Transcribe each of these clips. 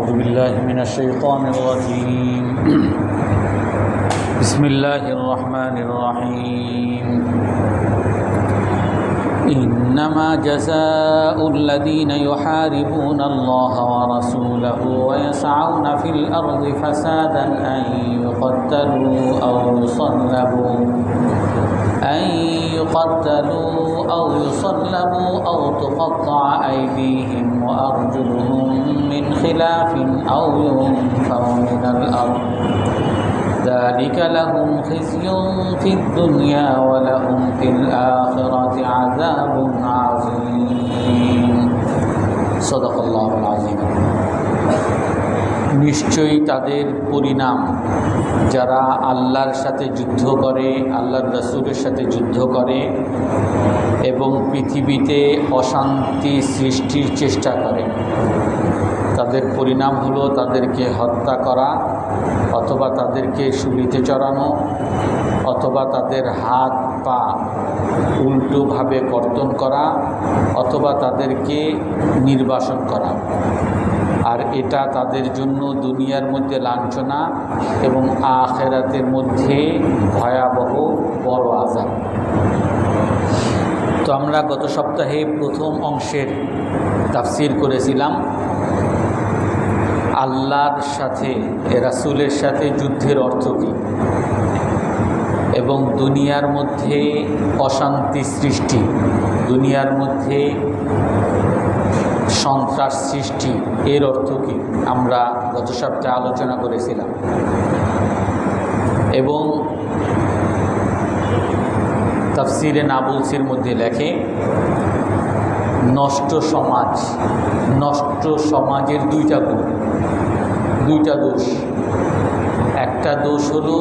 أعوذ بالله من الشيطان الرجيم بسم الله الرحمن الرحيم إنما جزاء الذين يحاربون الله ورسوله ويسعون في الأرض فسادا أن يقتلوا أو يصلبوا أو تقطع أيديهم وأرجلهم من خلاف أو ينفوا من الأرض ذلك لهم خزي في الدنيا ولهم في الآخرة عذاب عظيم صدق الله العظيم নিশ্চয়ই তাদের পরিণাম যারা আল্লাহর সাথে যুদ্ধ করে, আল্লাহর রাসূলের সাথে যুদ্ধ করে এবং পৃথিবীতে অশান্তি সৃষ্টির চেষ্টা করে, তাদের পরিণাম হলো তাদেরকে হত্যা করা অথবা তাদেরকে শুলিতে চড়ানো অথবা তাদের হাত পা উল্টোভাবে কর্তন করা অথবা তাদেরকে নির্বাসন করা। আর এটা তাদের জন্য দুনিয়ার মধ্যে লাঞ্ছনা এবং আখিরাতের মধ্যে ভয়াবহ বড় আযাব। তো আমরা গত সপ্তাহে প্রথম অংশের তাফসীর করেছিলাম আল্লাহর সাথে রাসূলের সাথে যুদ্ধের অর্থ কী এবং দুনিয়ার মধ্যে অশান্তি সৃষ্টি, দুনিয়ার মধ্যে সন্ত্রাস সৃষ্টি এর অর্থ কী আমরা গত সপ্তাহে আলোচনা করেছিলাম। এবং তাফসীরে নাবুলসির মধ্যে লেখে নষ্ট সমাজের দুইটা দোষ। একটা দোষ হলো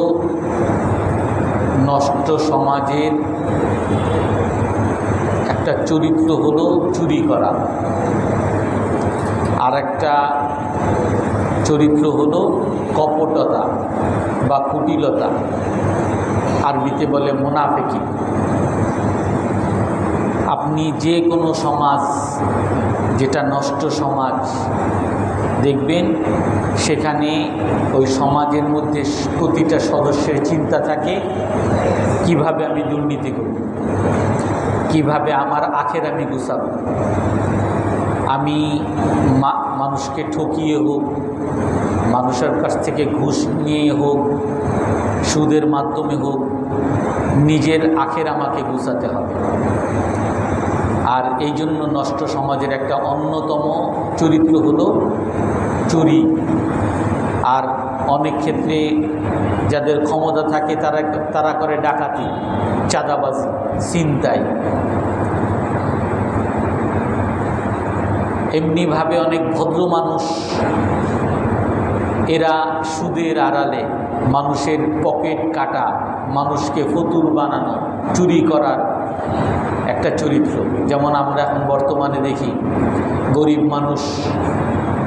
নষ্ট সমাজের একটা চরিত্র হলো চুরি করা, আর একটা চরিত্র হলো কপটতা বা কুটিলতা, আরবিতে বলে মুনাফিকি। আপনি যে কোনো সমাজ যেটা নষ্ট সমাজ দেখবেন, সেখানে ওই সমাজের মধ্যে প্রতিটা সদস্যের চিন্তা থাকে কিভাবে আমি দুর্নীতি করব, কিভাবে আমার আখের আমি গুছাবো, আমি মানুষকে ঠকিয়ে হোক, মানুষের কাছ থেকে ঘুষ নিয়ে হোক, সুদের মাধ্যমে হোক, নিজের আখের আমাকে গুছাতে হবে। আর এই জন্য নষ্ট সমাজের একটা অন্যতম চরিত্র হলো চুরি। আর অনেক ক্ষেত্রে যাদের ক্ষমতা থাকে তারা করে ডাকাতি, চাঁদাবাজি, ছিনতাই। এমনিভাবে অনেক ভদ্র মানুষ এরা সুদের আড়ালে মানুষের পকেট কাটা, মানুষকে ফতুর বানানো, চুরি করার একটা চরিত্র। যেমন আমরা এখন বর্তমানে দেখি গরিব মানুষ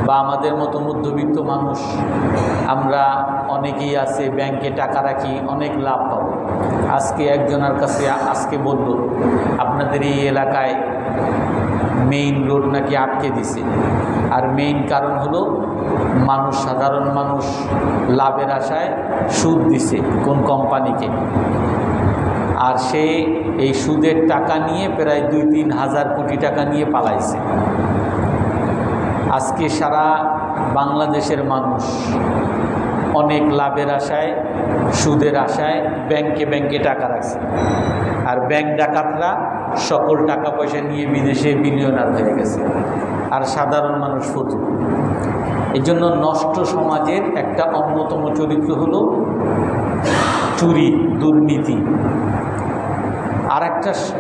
বা আমাদের মতো মধ্যবিত্ত মানুষ, আমরা অনেকেই আছে ব্যাংকে টাকা রাখি, অনেক লাভ পাবো। আজকে একজনের কাছে বলল আপনাদের এই এলাকায় মেইন রোড নাকি আটকে দিছে, আর মেইন কারণ হলো সাধারণ মানুষ লাভের আশায় সুদ দিছে কোন কোম্পানিকে, আর সে এই সুদের টাকা নিয়ে প্রায় 2-3 হাজার কোটি টাকা নিয়ে পালাইছে। আজকে সারা বাংলাদেশের মানুষ অনেক লাভের আশায়, সুদের আশায় ব্যাংকে টাকা রাখছে, আর ব্যাংক ডাকাতরা সকল টাকা পয়সা নিয়ে বিদেশে বিলিয়নার হয়ে গেছে, আর সাধারণ মানুষ ফতুর। এই জন্য নষ্ট সমাজের একটা অন্যতম চরিত্র হলো চুরি, দুর্নীতি।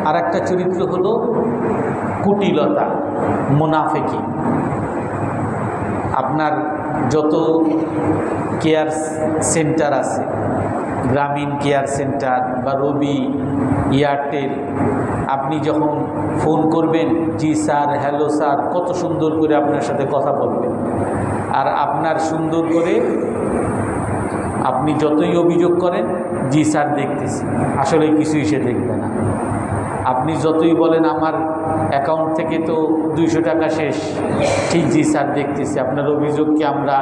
আর একটা চরিত্র হলো কুটিলতা, মুনাফিকি। আপনার যত কেয়ার সেন্টার আছে, গ্রামীণ কেয়ার সেন্টার বা রবি, এয়ারটেল, আপনি যখন ফোন করবেন, জি স্যার, হ্যালো স্যার, কত সুন্দর করে আপনার সাথে কথা বলবেন। আর আপনার সুন্দর করে আপনি যতই অভিযোগ করেন, জি স্যার দেখতেছি, আসলে কিছুই সে দেখবে না। আপনি যতই বলেন আমার অ্যাকাউন্ট থেকে তো 200 টাকা শেষ। ঠিক জি স্যার দেখতেছি, আপনার অভিযোগকে আমরা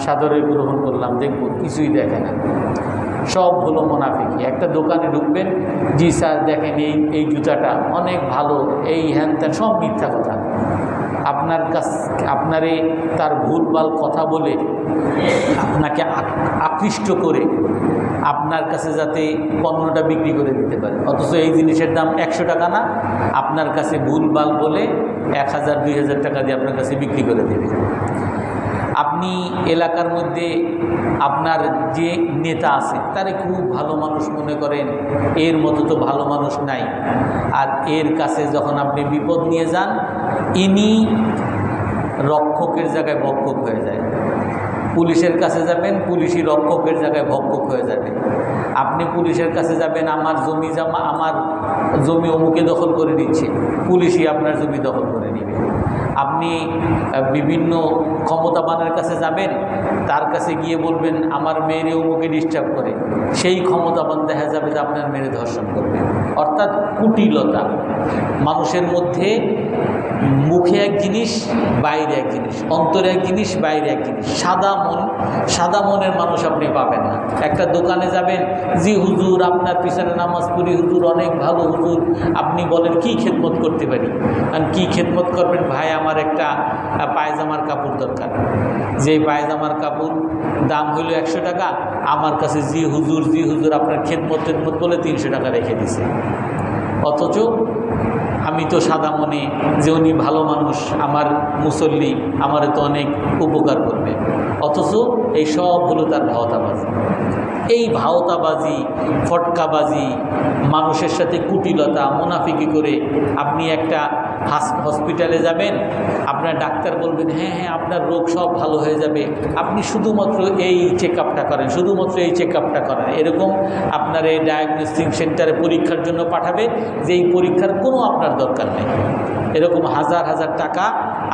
সাদরে গ্রহণ করলাম, দেখব, কিছুই দেখে না, সব হলো মুনাফিকি। একটা দোকানে ঢুকবেন, জি স্যার দেখেন এই জুতাটা অনেক ভালো, এই হ্যান ত্যান, সব মিথ্যা কথা। আপনারে তার ভুলভাল কথা বলে আপনাকে আকৃষ্ট করে আপনার কাছে যাতে পণ্যটা বিক্রি করে দিতে পারে, অথচ এই জিনিসের দাম 100 টাকা না, আপনার কাছে ভুলভাল বলে 1000 2000 টাকা দিয়ে আপনার কাছে বিক্রি করে দেবে। আপনি এলাকার মধ্যে আপনার যে নেতা আছে তারে খুব ভালো মানুষ মনে করেন, এর মতো তো ভালো মানুষ নাই, আর এর কাছে যখন আপনি বিপদ নিয়ে যান, ইনি রক্ষকের জায়গায় ভক্ষক হয়ে যায়। পুলিশের কাছে যাবেন, পুলিশই রক্ষকের জায়গায় ভক্ষক হয়ে যাবে। আপনি পুলিশের কাছে যাবেন, আমার জমি অমুকে দখল করে নিচ্ছে, পুলিশই আপনার জমি দখল করে নেবে। আপনি বিভিন্ন ক্ষমতাবানের কাছে যাবেন, তার কাছে গিয়ে বলবেন আমার মেয়েরে অমুকে ডিস্টার্ব করে, সেই ক্ষমতাবান দেখা যাবে যে আপনার মেয়েরে ধর্ষণ করবে। অর্থাৎ কুটিলতা মানুষের মধ্যে, মুখে এক জিনিস, বাইরে এক জিনিস, অন্তরে এক জিনিস, বাইরে এক জিনিস। সাদা মনের মানুষ আপনি পাবেন না। একটা দোকানে যাবেন, জি হুজুর আপনার পিছনে নামাজ পড়ি হুজুর, অনেক ভালো হুজুর, আপনি বলেন কি খেদমত করতে পারি? আর কি খেদমত করবেন? ভাই আমার একটা পায়জামার কাপড় দরকার, যে পায়জামার কাপড় দাম হইল 100 টাকা, আমার কাছে জি হুজুর আপনার খেদমত বলে 300 টাকা রেখে দিছে। অথচ আমি তো সাদা মনে যে উনি ভালো মানুষ, আমার মুসল্লি, আমারে তো অনেক উপকার করবে, অথচ এই সব হলো তার ভাওতাবাজি। এই ভাওতাবাজি, ফটকাবাজি, মানুষের সাথে কুটিলতা, মুনাফিকি করে আপনি একটা হসপিটালে যাবেন, আপনার ডাক্তার বলবেন হ্যাঁ আপনার রোগ সব ভালো হয়ে যাবে, আপনি শুধুমাত্র এই চেক আপটা করেন, শুধুমাত্র এই চেক আপটা করেন। এরকম আপনার এই ডায়াগনস্টিক সেন্টারে পরীক্ষার জন্য পাঠাবে, যে এই পরীক্ষার কোনো আপনার দরকার নেই। এরকম হাজার হাজার টাকা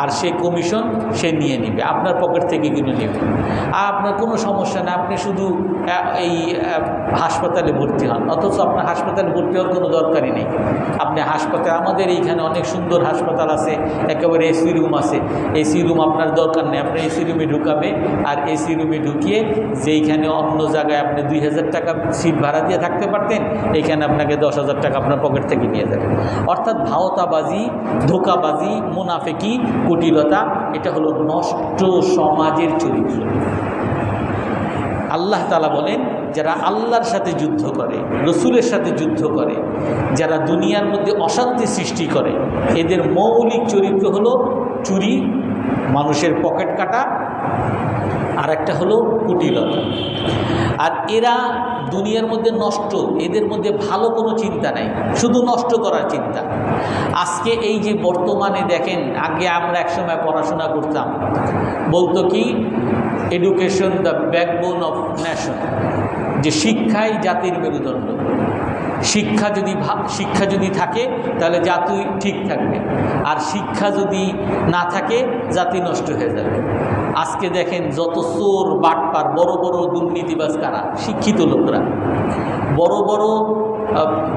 আর সে কমিশন সে নিয়ে নেবে, আপনার পকেট থেকে কিনে নেবে। আর আপনার কোনো সমস্যা না, আপনি শুধু এই হাসপাতালে ভর্তি হন, অথচ আপনার হাসপাতালে ভর্তি হওয়ার কোনো দরকারই নেই। আপনি হাসপাতাল, আমাদের এইখানে অনেক সুন্দর হাসপাতাল আছে, একেবারে এসি রুম আছে, এসি রুম আপনার দরকার নেই, আপনি এসি রুমে ঢুকাবে, আর এসি রুমে ঢুকিয়ে যেইখানে অন্য জায়গায় আপনি 2000 টাকা সিট ভাড়া দিয়ে থাকতে পারতেন, এইখানে আপনাকে 10,000 টাকা আপনার পকেট থেকে নিয়ে যাবে। অর্থাৎ ভাওতাবাজি, ধোকাবাজি, মুনাফিকি, কুটিলতা, এটা হলো নষ্ট সমাজের চরিত্র। আল্লাহ তাআলা বলেন, যারা আল্লাহর সাথে যুদ্ধ করে, রসুলের সাথে যুদ্ধ করে, যারা দুনিয়ার মধ্যে অশান্তি সৃষ্টি করে, এদের মৌলিক চরিত্র হলো চুরি, মানুষের পকেট কাটা, আর একটা হলো কুটিলতা। আর এরা দুনিয়ার মধ্যে নষ্ট, এদের মধ্যে ভালো কোনো চিন্তা নাই, শুধু নষ্ট করার চিন্তা। আজকে এই যে বর্তমানে দেখেন, আগে আমরা একসময় পড়াশোনা করতাম, বলতো কি education the backbone of nation, যে শিক্ষাই জাতির মেরুদণ্ড। শিক্ষা যদি থাকে তাহলে জাতি ঠিক থাকবে, আর শিক্ষা যদি না থাকে জাতি নষ্ট হয়ে যাবে। আজকে দেখেন যত চোর বাটপার, বড় বড় দুর্নীতিবাজ কারা? শিক্ষিত লোকরা। বড় বড়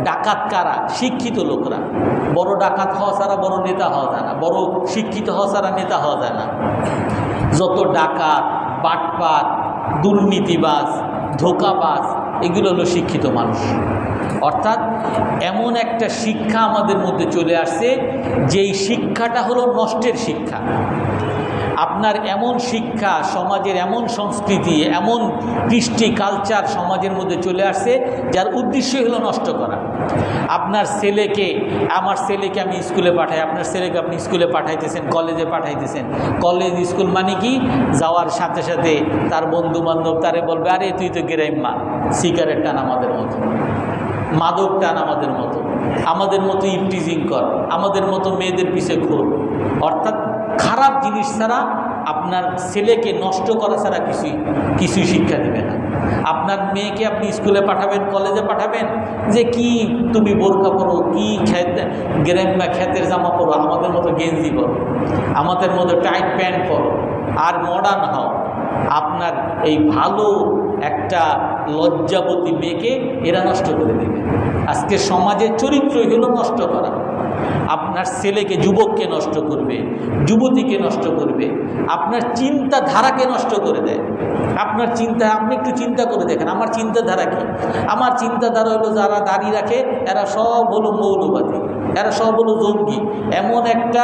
ডাকাত কারা? শিক্ষিত লোকরা। বড় ডাকাত হওয়া ছাড়া বড় নেতা হওয়া যায় না, বড় শিক্ষিত হওয়া ছাড়া নেতা হওয়া যায় না। যত ডাকাত, বাটপার, দুর্নীতিবাজ, ধোঁকাবাজ, এগুলো হলো শিক্ষিত মানুষ। অর্থাৎ এমন একটা শিক্ষা আমাদের মধ্যে চলে আসছে, যেই শিক্ষাটা হলো নষ্টের শিক্ষা। আপনার এমন শিক্ষা, সমাজের এমন সংস্কৃতি, এমন কৃষ্টি কালচার সমাজের মধ্যে চলে আসছে, যার উদ্দেশ্যই হলো নষ্ট করা। আপনার ছেলেকে, আমার ছেলেকে আমি স্কুলে পাঠাই, আপনার ছেলেকে আপনি স্কুলে পাঠাইতেছেন, কলেজে পাঠাইতেছেন। কলেজ স্কুল মানে কি? যাওয়ার সাথে সাথে তার বন্ধু বান্ধব তারে বলবে, আরে তুই তো গেরাইম্মা, সিগারেট টান আমাদের মতো, মাদক টান আমাদের মতো ইফটিজিং কর, আমাদের মতো মেয়েদের পিছে ঘোর। অর্থাৎ খারাপ জিনিস ছাড়া, আপনার ছেলেকে নষ্ট করা ছাড়া কিছুই শিক্ষা দেবে না। আপনার মেয়েকে আপনি স্কুলে পাঠাবেন, কলেজে পাঠাবেন, যে কি তুমি বোরকা পরো, কি গ্রাম্য খ্যাতের জামা পরো, আমাদের মতো গেঞ্জি পরো, আমাদের মতো টাইট প্যান্ট পরো, আর মডার্ন হও। আপনার এই ভালো একটা লজ্জাবতী মেয়েকে এরা নষ্ট করে দেবে। আজকে সমাজের চরিত্রই হলো নষ্ট করা। আপনার ছেলেকে, যুবককে নষ্ট করবে, যুবতীকে নষ্ট করবে, আপনার চিন্তাধারাকে নষ্ট করে দেয়। আপনার চিন্তা, আপনি একটু চিন্তা করে দেখেন, আমার চিন্তাধারা কি? আমার চিন্তাধারা হলো যারা দাড়ি রাখে এরা সব হলো মৌলবাদী, এরা সব হলো জঙ্গি। এমন একটা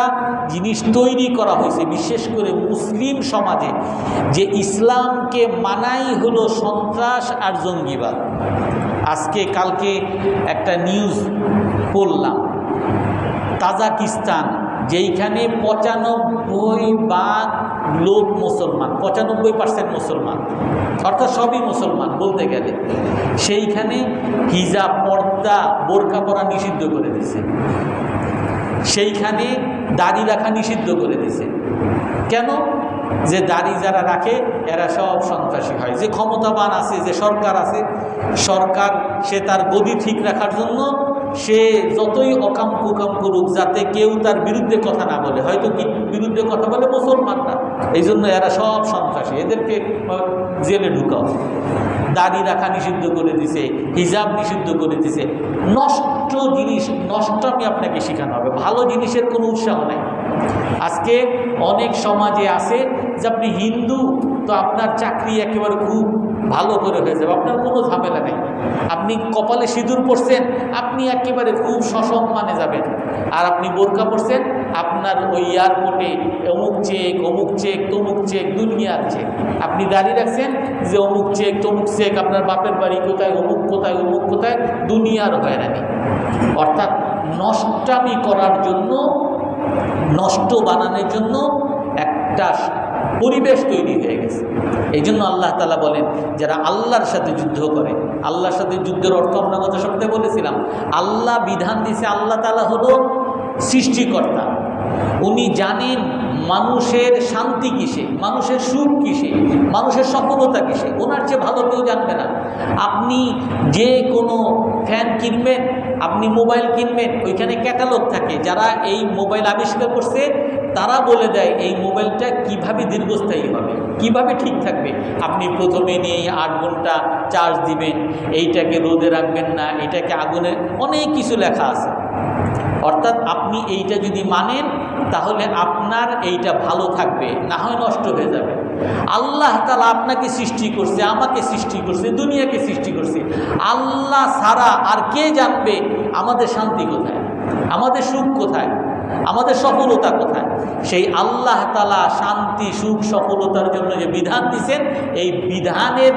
জিনিস তৈরি করা হয়েছে বিশেষ করে মুসলিম সমাজে, যে ইসলামকে মানাই হলো সন্ত্রাস আর জঙ্গিবাদ। আজকে কালকে একটা নিউজ পড়লাম, তাজিকিস্তান, যেইখানে 95% লোক মুসলমান, 95% মুসলমান, অর্থাৎ সবই মুসলমান বলতে গেলে, সেইখানে হিজাব, পর্দা, বোরকা পরা নিষিদ্ধ করে দিয়েছে। সেইখানে দাড়ি রাখা নিষিদ্ধ করে দিয়েছে। কেন? যে দাড়ি যারা রাখে এরা সব সন্ত্রাসী হয়। যে ক্ষমতাবান আছে, যে সরকার আছে, সরকার সে তার গদি ঠিক রাখার জন্য সে যতই অকাম কুকাম করুক, যাতে কেউ তার বিরুদ্ধে কথা না বলে। হয়তো কি বিরুদ্ধে কথা বলে মুসলমানরা, এই জন্য এরা সব সন্ত্রাসী, এদেরকে জেলে ঢুকাও। দাড়ি রাখা নিষিদ্ধ করে দিছে, হিজাব নিষিদ্ধ করে দিছে। নষ্ট জিনিস, নষ্ট আমি আপনাকে শেখানো হবে, ভালো জিনিসের কোনো উৎসাহ নাই। আজকে অনেক সমাজে আছে যে আপনি হিন্দু তো আপনার চাকরি একেবারে খুব ভালো করে হয়ে যাবে, আপনার কোনো ঝামেলা নেই। আপনি কপালে সিঁদুর পরছেন, আপনি একেবারে খুব সসম্মানে যাবেন। আর আপনি বোরকা পরছেন, আপনার ওই এয়ারপোর্টে অমুক চেক, অমুক চেক, তমুক চেক, দুনিয়ার চেক। আপনি দাঁড়িয়ে রাখছেন যে অমুক চেক, তমুক চেক, আপনার বাপের বাড়ি কোথায়, অমুক কোথায়, অমুক কোথায়, দুনিয়ার হয়রানি। অর্থাৎ নষ্টামি করার জন্য, নষ্ট বানানোর জন্য একটা পরিবেশ তৈরি হয়ে গেছে। এই জন্য আল্লাহ তাআলা বলেন, যারা আল্লাহর সাথে যুদ্ধ করে, আল্লাহর সাথে যুদ্ধের অর্থ আমরা গত সপ্তাহে বলেছিলাম, আল্লাহ বিধান দিয়েছে। আল্লাহ তাআলা হলো সৃষ্টিকর্তা, উনি জানেন মানুষের শান্তি কিসে, মানুষের সুখ কিসে, মানুষের সফলতা কিসে। ওনার চেয়ে ভালো কেউ জানবে না। আপনি যে কোনো ফ্যান কিনবেন, আপনি মোবাইল কিনবেন, ওইখানে ক্যাটালগ থাকে। যারা এই মোবাইল আবিষ্কার করছে তারা বলে দেয় এই মোবাইলটা কিভাবে দীর্ঘস্থায়ী হবে, কিভাবে ঠিক থাকবে। আপনি প্রথমে নিয়ে 8 ঘন্টা চার্জ দিবেন, এইটাকে রোদে রাখবেন না, এটাকে আগুনে, অনেক কিছু লেখা আছে। অর্থাৎ আপনি এইটা যদি মানেন তাহলে আপনার এইটা ভালো থাকবে, না হয় নষ্ট হয়ে যাবে। আল্লাহ তাআলা আপনাকে সৃষ্টি করছে, আমাকে সৃষ্টি করছে, দুনিয়াকে সৃষ্টি করছে। আল্লাহ ছাড়া আর কে জানবে আমাদের শান্তি কোথায়, আমাদের সুখ কোথায়, আমাদের সফলতা কোথায়? সেই আল্লাহ তাআলা শান্তি, সুখ, সফলতার জন্য যে বিধান দিয়েছেন, এই বিধানের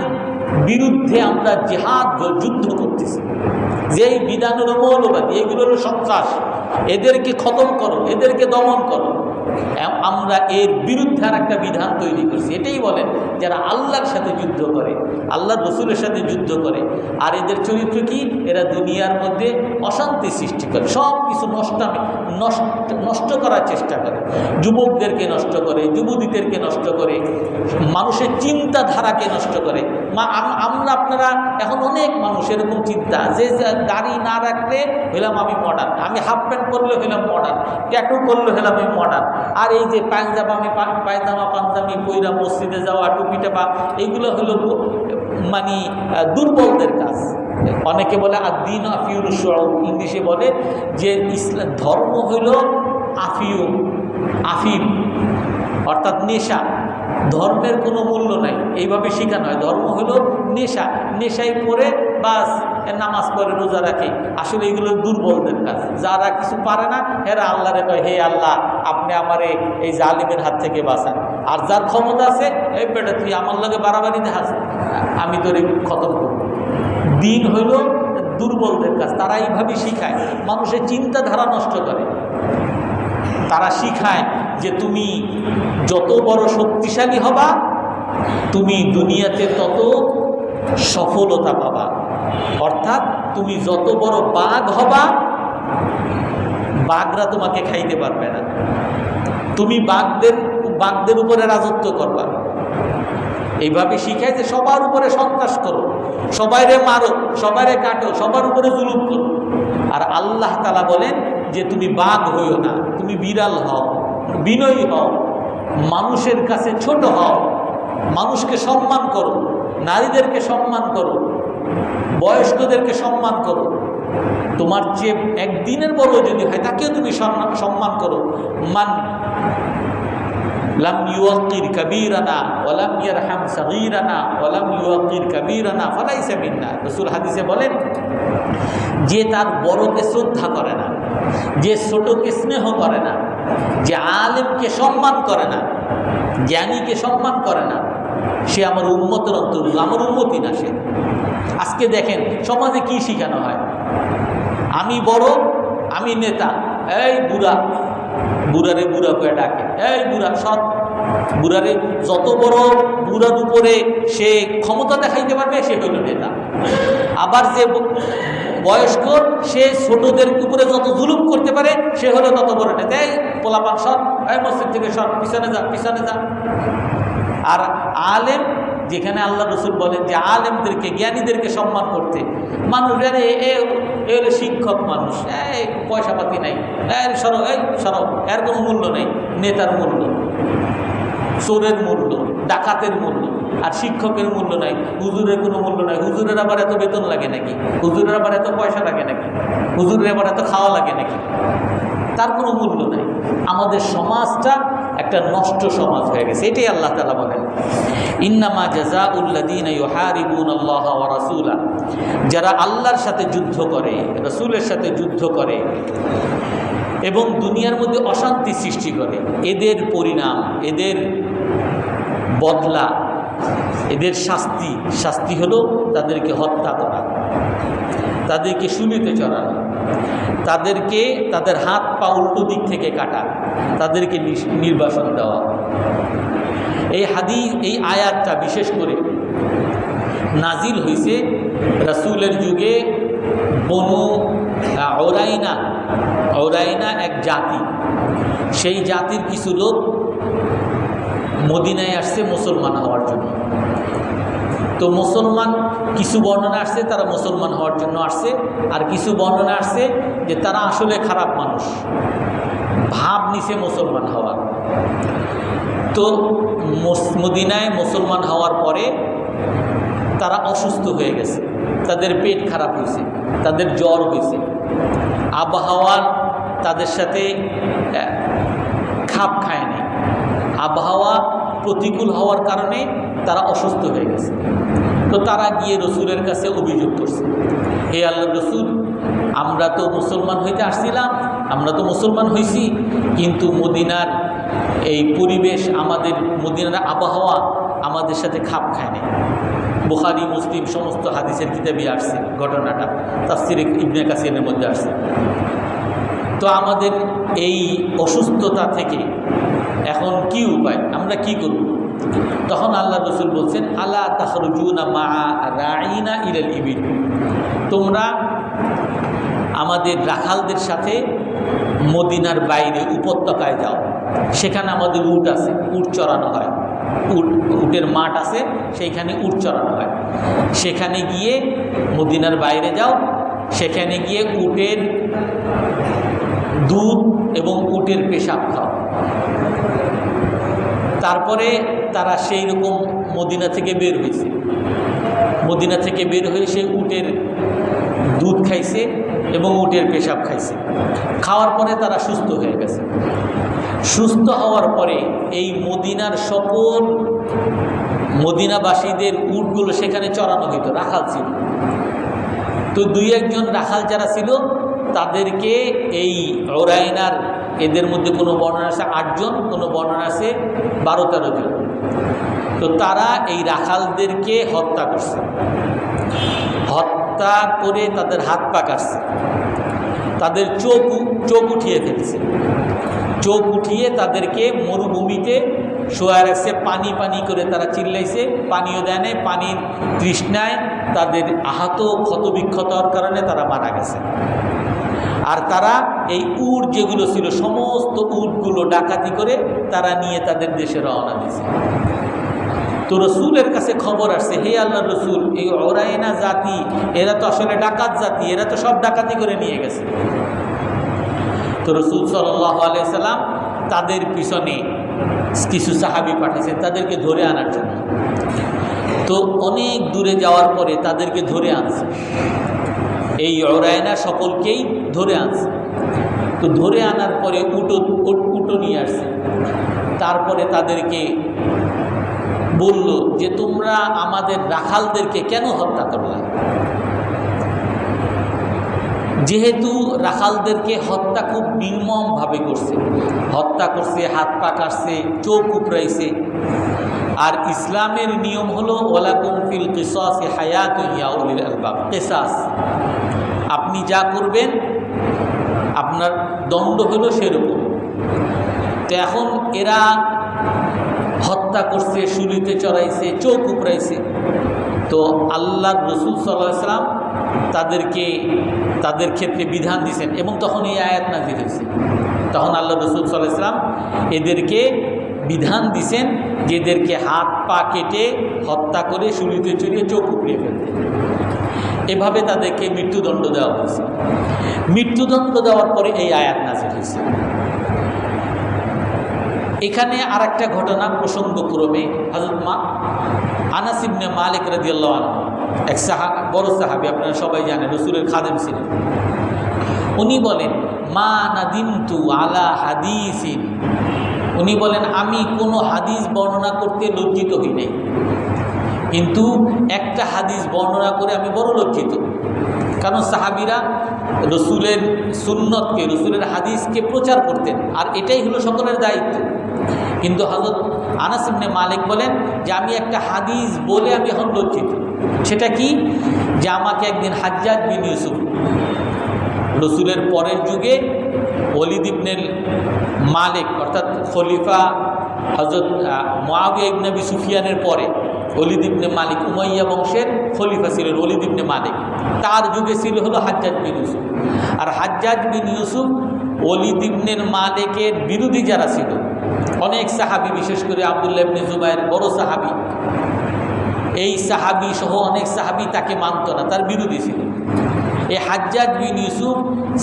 বিরুদ্ধে আমরা জিহাদ, যুদ্ধ করতেছি। যেই বিধান হলো মৌলবাদী, এগুলো হলো সন্ত্রাস, এদেরকে খতম করো, এদেরকে দমন করো। আমরা এর বিরুদ্ধে আর একটা বিধান তৈরি করছি। এটাই বলেন যারা আল্লাহর সাথে যুদ্ধ করে, আল্লাহর রসুলের সাথে যুদ্ধ করে। আর এদের চরিত্র কি? এরা দুনিয়ার মধ্যে অশান্তি সৃষ্টি করে, সব কিছু নষ্ট করার চেষ্টা করে। যুবকদেরকে নষ্ট করে, যুবতীদেরকে নষ্ট করে, মানুষের চিন্তাধারাকে নষ্ট করে। আমরা আপনারা এখন অনেক মানুষ এরকম চিন্তা, যে দাড়ি না রাখলে হইলাম আমি মডার্ন, আমি হাফ প্যান্ট পরলে হইলাম মডার্ন, ট্যাটু করলে হইলাম আমি মডার্ন। আর এই যে পায়জামা পাঞ্জামি পইরা মসজিদে যাওয়া, টুপি টাপা, এইগুলো হলো মানে দুর্বলদের কাজ। অনেকে বলে আদ্দিন আফিউল শুউব, ইংলিশে বলে যে ইসলাম ধর্ম হইল আফিম, অর্থাৎ নেশা। ধর্মের কোনো মূল্য নাই, এইভাবে শেখানো হয়। ধর্ম হলো নেশা, নেশায় পড়ে বাস নামাজ পড়ে, রোজা রাখে। আসলে এগুলো দুর্বলদের কাজ। যারা কিছু পারে না এরা আল্লাহরে কয়, হে আল্লাহ আপনি আমারে এই জালিমের হাত থেকে বাঁচান। আর যার ক্ষমতা আছে, এই বেটা তুই আমার লগে বাড়াবাড়ি দেখাস, আমি তোরে খতম করব। দিন হইল দুর্বলদের কাজ। তারা এইভাবে শিখায়, মানুষের চিন্তাধারা নষ্ট করে। তারা শিখায় যে তুমি যত বড় শক্তিশালী হবা, তুমি দুনিয়াতে তত সফলতা পাবা। অর্থাৎ তুমি যত বড় বাঘ হবা, বাঘরা তোমাকে খাইতে পারবে না। তুমি বাঘদের উপরে রাজত্ব করবা। এইভাবে শিখায় যে সবার উপরে সন্ত্রাস করো, সবাইরে মারো, সবাইরে কাটো, সবার উপরে জুলুম করো। আর আল্লাহ তাআলা বলেন যে তুমি বাঘ হইও না, তুমি বিড়াল হও, বিনয়ী হও, মানুষের কাছে ছোট হও, মানুষকে সম্মান করো, নারীদেরকে সম্মান করো, বয়স্কদেরকে সম্মান করো, তোমার চেয়ে একদিনের বড় যদি হয় তাকেও তুমি সম্মান করো। মান লাম ইউকির কাবীরানা ওয়া লাম ইয়ারহাম সাগীরানা ওয়া লাম ইউকির কাবীরানা ফালাইসা মিন্না। রাসূল হাদিসে বলেন, যে তার বড়কে শ্রদ্ধা করে না, যে ছোটকে স্নেহ করে না, যে আলেমকে সম্মান করে না, জ্ঞানীকে সম্মান করে না, সে আমার উম্মতের অন্তর্ভুক্ত, আমার উম্মতি না সে। আজকে দেখেন সমাজে কি শেখানো হয়, আমি বড়, আমি নেতা, এই বুড়া, বুড়ারে বুড়া করে ডাকে, এই বুড়া সৎ, বুড়ারে যত বড় বুড়ার উপরে সে ক্ষমতা দেখাইতে পারবে সে হইল নেতা। আবার যে বয়স্ক সে ছোটদের উপরে যত জুলুম করতে পারে সে হলো তত বড় নেতা। এই পোলাপান সৎ, এই মসজিদ থেকে সৎ, পিছনে যা, পিছনে যা। আর আলেম, যেখানে আল্লাহ রসুল বলেন যে আলেমদেরকে, জ্ঞানীদেরকে সম্মান করতে, মানুষ এর শিক্ষক মানুষ, এই পয়সা পাতি নাই, এই সরব, এর কোনো মূল্য নেই। নেতার মূল্য, চোরের মূল্য, ডাকাতের মূল্য, আর শিক্ষকের মূল্য নাই, হুজুরের কোনো মূল্য নাই। হুজুরের আবার এত বেতন লাগে নাকি? হুজুরের আবার এত পয়সা লাগে নাকি? হুজুরের আবার এত খাওয়া লাগে নাকি? তার কোনো মূল্য নাই। আমাদের সমাজটা একটা নষ্ট সমাজ হয়ে গেছে। এটাই আল্লাহ তাআলা বলেন, ইন্নামা জাযাউল্লাযীনা ইউহারিবুনাল্লাহা ওয়া রাসূলা, যারা আল্লাহর সাথে যুদ্ধ করে, রাসূলের সাথে যুদ্ধ করে এবং দুনিয়ার মধ্যে অশান্তি সৃষ্টি করে, এদের পরিণাম, এদের বদলা, এদের শাস্তি হলো তাদেরকে হত্যা করা, তাদেরকে শুলিতে চড়ানো, তাদেরকে তাদের হাত পা উল্টো দিক থেকে কাটা, তাদেরকে নির্বাসন দেওয়া। এই আয়াতটা বিশেষ করে নাজিল হয়েছে রাসূলের যুগে। বনু ঔরাইনা এক জাতি, সেই জাতির কিছু লোক মদিনায় আসছে মুসলমান হওয়ার জন্য। তো মুসলমান, কিছু বর্ণনা আসছে তারা মুসলমান হওয়ার জন্য আসছে, আর কিছু বর্ণনা আসছে যে তারা আসলে খারাপ মানুষ, ভাব নিছে মুসলমান হওয়ার। তো মদিনায় মুসলমান হওয়ার পরে তারা অসুস্থ হয়ে গেছে, তাদের পেট খারাপ হয়েছে, তাদের জ্বর হয়েছে, আবহাওয়ার তাদের সাথে খাপ খায়নি, আবহাওয়া প্রতিকূল হওয়ার কারণে তারা অসুস্থ হয়ে গেছে। তো তারা গিয়ে রসুলের কাছে অভিযোগ করছে, হে আল্লাহর রসুল, আমরা তো মুসলমান হইতে আসছিলাম, আমরা তো মুসলমান হয়েছি, কিন্তু মদিনার এই পরিবেশ, আমাদের মদিনার আবহাওয়া আমাদের সাথে খাপ খায় না। বুখারী, মুসলিম সমস্ত হাদিসের কিতাবে আসছে ঘটনাটা, তাফসীর ইবনে কাসিরের মধ্যে আসছে। তো আমাদের এই অসুস্থতা থেকে এখন কি উপায়, আমরা কি করব? তখন আল্লাহ রসুল বলছেন, আলা তাখরুজুনা মা রাঈনা ইলাল ইবিল, তোমরা আমাদের রাখালদের সাথে মদিনার বাইরে উপত্যকায় যাও, সেখানে আমাদের উট আছে, উট চড়ানো হয়, উটের মাঠ আছে, সেইখানে উট চড়ানো হয়। সেখানে গিয়ে মদিনার বাইরে যাও, সেখানে গিয়ে উটের দুধ এবং উটের পেশাব খাও। তারপরে তারা সেই রকম মদিনা থেকে বের হয়েছে, মদিনা থেকে বের হয়ে সে উটের দুধ খাইছে এবং উটের পেশাব খাইছে। খাওয়ার পরে তারা সুস্থ হয়ে গেছে। সুস্থ হওয়ার পরে এই মদিনার সকল মদিনাবাসীদের উটগুলো সেখানে চড়ানো হইত, রাখাল ছিল। তো দুই একজন রাখাল যারা ছিল তাদেরকে এই ঔরাইনার, এদের মধ্যে কোনো বর্ণনা আছে 8 জন, কোনো বর্ণনা আছে 12-13 জন। তো তারা এই রাখালদেরকে হত্যা করছে, হত্যা করে তাদের হাত পা কাটছে, তাদের চোখ উঠিয়ে ফেলছে, চোখ উঠিয়ে তাদেরকে মরুভূমিতে শোয়া রাখছে, পানি পানি করে তারা চিল্লাইছে, পানীয় দেয় নাই, পানির তৃষ্ণায় তাদের আহত ক্ষতবিক্ষতর কারণে তারা মারা গেছে। আর তারা এই উট যেগুলো ছিল সমস্ত উটগুলো ডাকাতি করে তারা নিয়ে তাদের দেশে রওনা দিয়েছে। তো রসুলের কাছে খবর আসছে, হে আল্লাহ রসুল, এই ঔরাইনা জাতি এরা তো আসলে ডাকাত জাতি, এরা তো সব ডাকাতি করে নিয়ে গেছে। তো রসুল সাল্লাল্লাহু আলাইহি সাল্লাম তাদের পিছনে কিছু সাহাবী পাঠিয়েছেন তাদেরকে ধরে আনার জন্য। তো অনেক দূরে যাওয়ার পরে তাদেরকে ধরে আনছে, এই উরায়না সকলকেই ধরে আনছে। তো ধরে আনার পরে উটো নিয়ে আসছে। তারপরে তাদেরকে বলল যে তোমরা আমাদের রাখালদেরকে কেন হত্যা করলা? যেহেতু রাখালদেরকে হত্যা খুব নির্মমভাবে করছে, হত্যা করছে, হাত পা কাটছে, চোখ উপড়াইছে। আর ইসলামের নিয়ম হলো ওয়ালাকুম ফিল কিসাসি হায়াতুন ইয়া উলিল আলবাব, কিসাস, আপনি যা করবেন আপনার দণ্ড হলো সেরকম। তো এখন এরা হত্যা করছে, শুলিতে চড়াইছে, চোখ উপড়াইছে। তো আল্লাহ রসুল সাল্লাল্লাহু আলাইহি ওয়াসাল্লাম তাদের ক্ষেত্রে বিধান দিয়েছেন এবং তখন এই আয়াত নাযিল হয়েছে। তখন আল্লাহ রসুল সাল্লাল্লাহু আলাইহি ওয়াসাল্লাম এদেরকে বিধান দিয়েছেন যে এদেরকে হাত পা কেটে হত্যা করে শুলিতে চড়িয়ে চোখ উপড়িয়ে ফেলতে। এভাবে তাদেরকে মৃত্যুদণ্ড দেওয়া হয়েছে। মৃত্যুদণ্ড দেওয়ার পরে এই আয়াত নাযিল হয়েছে। এখানে আর একটা ঘটনা প্রসঙ্গক্রমে হযরত আনাস ইবনে মালিক রাদিয়াল্লাহু আনহু, এক বড় সাহাবী, আপনারা সবাই জানেন, রাসূলের খাদেম ছিলেন। উনি বলেন মা নাদিমতু আলা হাদিসিন, উনি বলেন আমি কোনো হাদিস বর্ণনা করতে লজ্জিত হই নাই, কিন্তু একটা হাদিস বর্ণনা করে আমি বড় লজ্জিত। কারণ সাহাবীরা রসুলের সুন্নতকে, রসুলের হাদিসকে প্রচার করতেন, আর এটাই হলো সকলের দায়িত্ব। কিন্তু হযরত আনাস ইবনে মালিক বলেন যে আমি একটা হাদিস বলে আমি এখন লজ্জিত। সেটা কি? যে আমাকে একদিন হাজ্জাজ বিন ইউসুফ, রসুলের পরের যুগে ওলীদ ইবনে মালিক অর্থাৎ খলিফা হযরত মুআবিয়া ইবনে আবি সুফিয়ানের পরে ওলীদ ইবনে মালিক, উমাইয়া বংশের খলিফা ছিলেন ওলীদ ইবনে মালিক, তার যুগে ছিল হলো হাজ্জাজ বিন ইউসুফ। আর হাজ্জাজ বিন ইউসুফ ওলীদ ইবনে মালিকের বিরোধী যারা ছিল, অনেক সাহাবী, বিশেষ করে আব্দুল্লাহ ইবনে জুবায়ের বড় সাহাবী, এই সাহাবী সহ অনেক সাহাবী তাকে মানত না, তার বিরোধী ছিল। এই হাজ্জাজ বিন ইউসুফ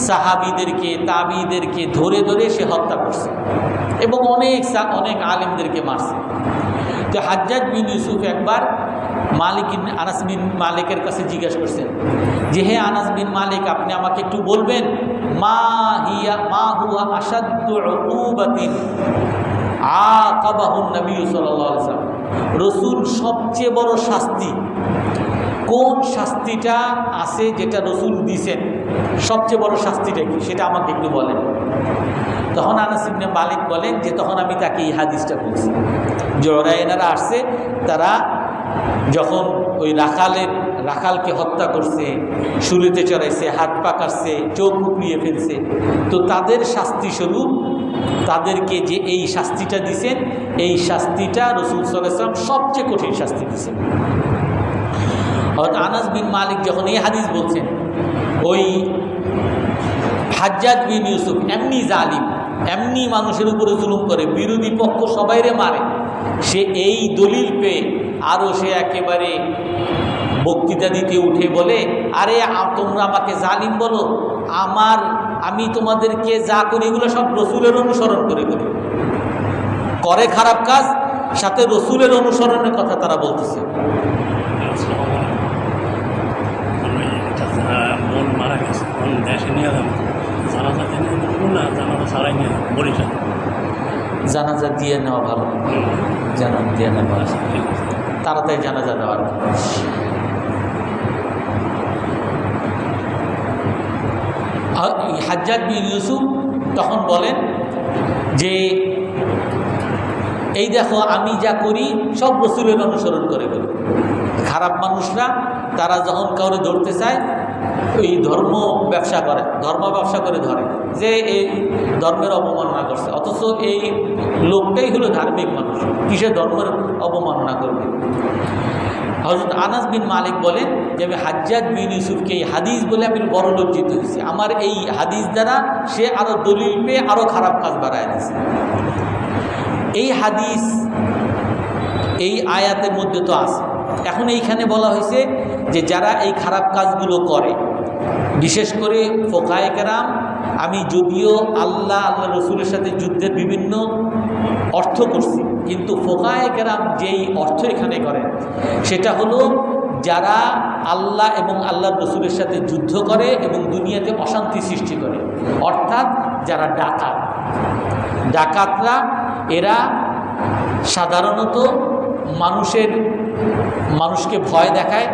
সাহাবীদেরকে, তাবিঈদেরকে ধরে ধরে সে হত্যা করছে এবং অনেক আলেমদেরকে মারছে। তো হাজ্জাজ বিন ইউসুফ একবার আনাস বিন মালিকের কাছে জিজ্ঞাসা করছেন যে হে আনাস বিন মালিক, আপনি আমাকে একটু বলবেন মা হুয়া আশাদ্দু উকুবাতিন আকাবাহু নবী সাল্লাল্লাহু আলাইহি ওয়াসাল্লাম, রসুল সবচেয়ে বড় শাস্তি কোন শাস্তিটা আছে যেটা রসুল দিয়েছেন, সবচেয়ে বড় শাস্তিটা কি সেটা আমাকে একটু বলেন। তখন আনাস ইবনে মালিক বলেন যে তখন আমি তাকে এই হাদিসটা বলছি যে উরায়নারা আসছে, তারা যখন ওই রাখালকে হত্যা করছে, শুলিতে চড়াইছে, হাত পা কাটছে, চোখ উপড়িয়ে ফেলছে, তো তাদের শাস্তি স্বরূপ তাদেরকে যে এই শাস্তিটা দিছেন, এই শাস্তিটা রাসূল সাল্লাল্লাহু আলাইহি ওয়াসাল্লাম সবচেয়ে কঠিন শাস্তি দিছেন। আর আনাস বিন মালিক যখন এই হাদিস বলছেন, ওই হাজ্জাজ বিন ইউসুফ এমনি জালিম, এমনি মানুষের উপরে জুলুম করে, বিরোধী পক্ষ সবাইরে মারে, সে এই দলিল পেয়ে আরও সে একেবারে বক্তৃতা দিতে উঠে বলে, আরে তোমরা আমাকে জালিম বলো, আমি তোমাদেরকে যা করি এগুলো সব রসুলের অনুসরণ করে খারাপ কাজ, সাথে রসুলের অনুসরণের কথা তারা বলতেছে। জানাজা দিয়ে নেওয়া ভালো, দিয়ে নেওয়া তাড়াতাড়ি জানাজা দেওয়ার। হাজ্জাজ বিন ইউসুফ তখন বলেন যে এই দেখো আমি যা করি সব রসুলের অনুসরণ করে করি। খারাপ মানুষরা তারা যখন কাউরে ধরতে চায় ওই ধর্ম ব্যবসা করে ধরে যে এই ধর্মের অবমাননা করছে, অথচ এই লোকটাই হলো ধার্মিক মানুষ, কিসের ধর্মের অবমাননা করবে। হযরত আনাস বিন মালিক বলেন যে আমি হাজ্জাজ বিন ইউসুফকে এই হাদিস বলে আমি বড় লজ্জিত হয়েছি, আমার এই হাদিস দ্বারা সে আরও দলিল পেয়ে আরও খারাপ কাজ বাড়ায় দিয়েছে। এই হাদিস এই আয়াতের মধ্যে তো আছে। এখন এইখানে বলা হয়েছে যে যারা এই খারাপ কাজগুলো করে, বিশেষ করে ফোকায়ে কেরাম, আমি যদিও আল্লাহ রসুলের সাথে যুদ্ধের বিভিন্ন অর্থ করছি, কিন্তু ফোকায়ে কেরাম যেই অর্থ এখানে করেন সেটা হলো যারা আল্লাহ এবং আল্লাহর রসুলের সাথে যুদ্ধ করে এবং দুনিয়াতে অশান্তি সৃষ্টি করে, অর্থাৎ যারা ডাকাতরা এরা সাধারণত মানুষকে ভয় দেখায়,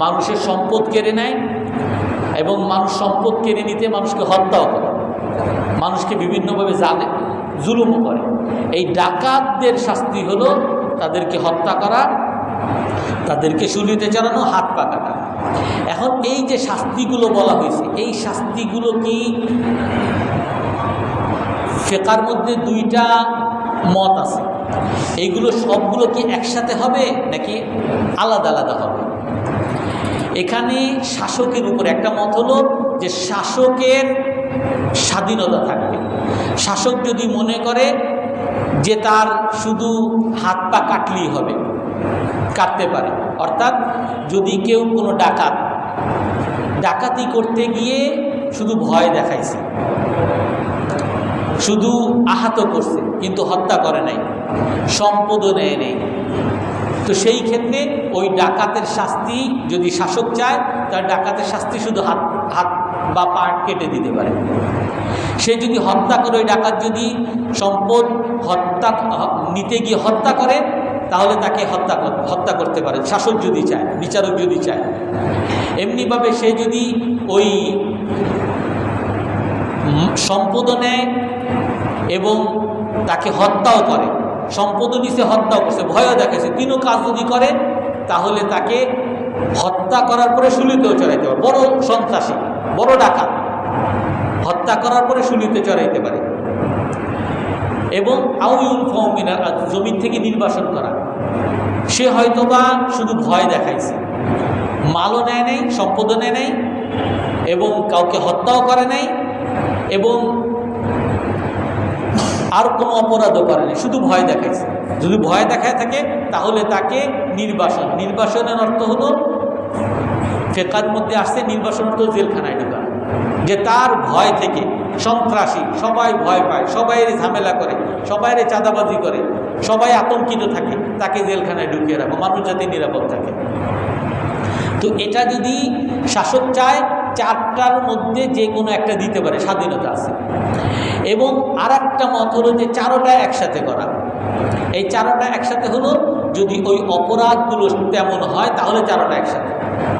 মানুষের সম্পদ কেড়ে নেয় এবং মানুষ সম্পদ কেড়ে নিতে মানুষকে হত্যাও করে, মানুষকে বিভিন্নভাবে জুলুমও করে। এই ডাকাতদের শাস্তি হলো তাদেরকে হত্যা করা, তাদেরকে শুলিতে চড়ানো, হাত পা কাটা। এখন এই যে শাস্তিগুলো বলা হয়েছে, এই শাস্তিগুলো কি ফিকহের মধ্যে দুইটা মত আছে, এইগুলো সবগুলো কি একসাথে হবে নাকি আলাদা আলাদা হবে? এখানে শাসকের উপর একটা মত হলো যে শাসকের স্বাধীনতা থাকবে। শাসক যদি মনে করে যে তার শুধু হাত পা কাটলেই হবে, কাটতে পারে। অর্থাৎ যদি কেউ কোনো ডাকাতি করতে গিয়ে শুধু ভয় দেখাইছে, শুধু আহত করছে কিন্তু হত্যা করে নাই, সম্পদও নেয় নেই, তো সেই ক্ষেত্রে ওই ডাকাতের শাস্তি যদি শাসক চায়, তার ডাকাতের শাস্তি শুধু হাত বা পা কেটে দিতে পারে। সে যদি হত্যা করে, ওই ডাকাত যদি সম্পদ নিতে গিয়ে হত্যা করে, তাহলে তাকে হত্যা করতে পারে শাসক যদি চায়, বিচারক যদি চায়। এমনিভাবে সে যদি ওই সম্পদ নেয় এবং তাকে হত্যাও করে, সম্পদ নিচে হত্যাও করছে, ভয়ও দেখেছে, তিনও কাজ যদি করে, তাহলে তাকে হত্যা করার পরে শুলিতেও চড়াইতে পারে। বড় সন্ত্রাসী, বড় ডাকাত হত্যা করার পরে শুলিতে চড়াইতে পারে। এবং আউল ফৌমিনার জমিন থেকে নির্বাসন করা, সে হয়তোবা শুধু ভয় দেখাইছে, মালও নেয় নাই, সম্পদও নেয় নাই এবং কাউকে হত্যাও করে নাই এবং আর কোনো অপরাধও করে নাই, শুধু ভয় দেখাইছে। যদি ভয় দেখায় থাকে তাহলে তাকে নির্বাসনের অর্থ হলো, ফিকহের মধ্যে আসছে নির্বাসন অর্থ জেলখানায় ঢোকা, যে তার ভয় থেকে সন্ত্রাসী, সবাই ভয় পায়, সবাই ঝামেলা করে, সবাই চাঁদাবাজি করে, সবাই আতঙ্কিত থাকে, তাকে জেলখানায় ঢুকিয়ে রাখো, মানুষ যাতে নিরাপদ থাকে। তো এটা যদি শাসক চায়, চারটার মধ্যে যে কোনো একটা দিতে পারে, স্বাধীনতা আছে। এবং আর একটা মত হলো যে চারোটা একসাথে করা। এই চারোটা একসাথে হলো যদি ওই অপরাধগুলো তেমন হয় তাহলে চারোটা একসাথে,